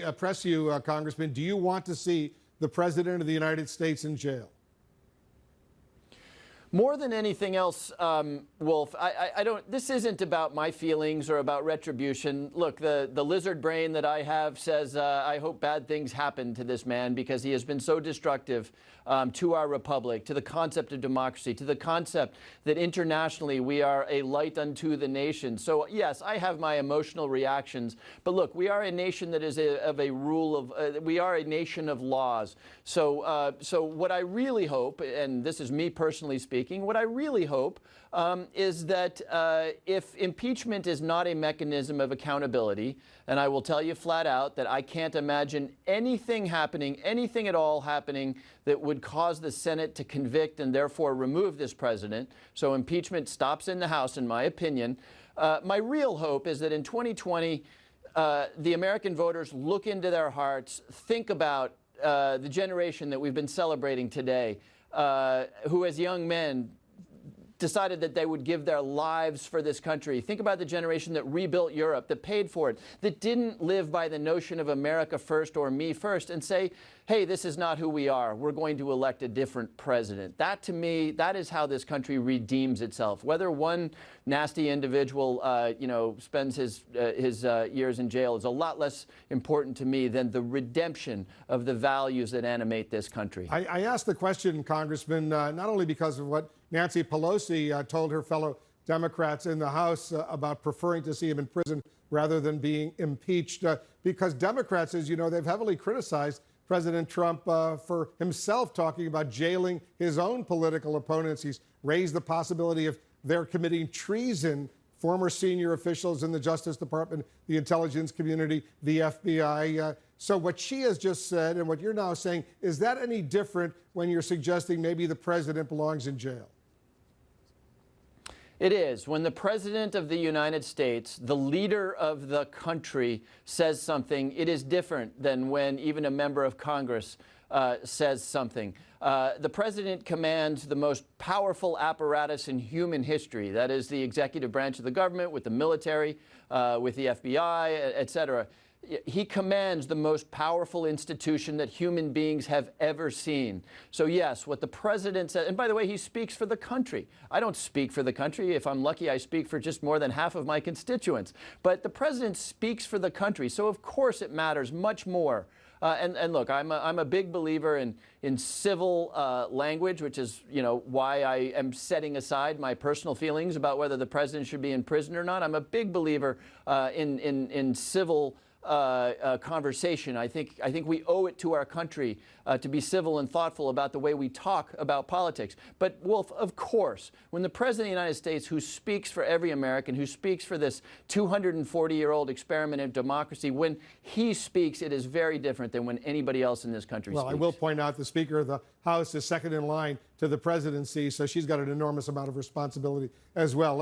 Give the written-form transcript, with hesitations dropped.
Press you, Congressman, do you want to see the President of the United States in jail? More than anything else, Wolf, I don't. This isn't about my feelings or about retribution. Look, the lizard brain that I have says I hope bad things happen to this man because he has been so destructive to our republic, to the concept of democracy, to the concept that internationally we are a light unto the nation. So yes, I have my emotional reactions. But look, we are a nation that is we are a nation of laws. So what I really hope, and this is me personally speaking, what I really hope is that if impeachment is not a mechanism of accountability, and I will tell you flat out that I can't imagine anything happening, anything at all happening that would cause the Senate to convict and therefore remove this president. So impeachment stops in the House, in my opinion. My real hope is that in 2020, the American voters look into their hearts, think about the generation that we've been celebrating today, who as young men decided that they would give their lives for this country. Think about the generation that rebuilt Europe, that paid for it, that didn't live by the notion of America first or me first and say, hey, this is not who we are. We're going to elect a different president. That, to me, that is how this country redeems itself. Whether one nasty individual, spends his years in jail is a lot less important to me than the redemption of the values that animate this country. I asked the question, Congressman, not only because of what Nancy Pelosi told her fellow Democrats in the House about preferring to see him in prison rather than being impeached, because Democrats, as you know, they've heavily criticized President Trump for himself talking about jailing his own political opponents. He's raised the possibility of their committing treason, former senior officials in the Justice Department, the intelligence community, the FBI. So what she has just said and what you're now saying, is that any different when you're suggesting maybe the president belongs in jail? It is. When the President of the United States, the leader of the country, says something, it is different than when even a member of Congress says something. The President commands the most powerful apparatus in human history. That is the executive branch of the government, with the military, with the FBI, et cetera. He commands the most powerful institution that human beings have ever seen. So yes, what the president said, and by the way, he speaks for the country. I don't speak for the country. If I'm lucky, I speak for just more than half of my constituents. But the president speaks for the country. So of course it matters much more. And look, I'm a big believer in civil language, which is, why I am setting aside my personal feelings about whether the president should be in prison or not. I'm a big believer in civil conversation. I think we owe it to our country to be civil and thoughtful about the way we talk about politics. But Wolf, of course, when the President of the United States, who speaks for every American, who speaks for this 240-year-old experiment in democracy, when he speaks, it is very different than when anybody else in this country speaks. Well, I will point out the Speaker of the House is second in line to the presidency, so she's got an enormous amount of responsibility as well.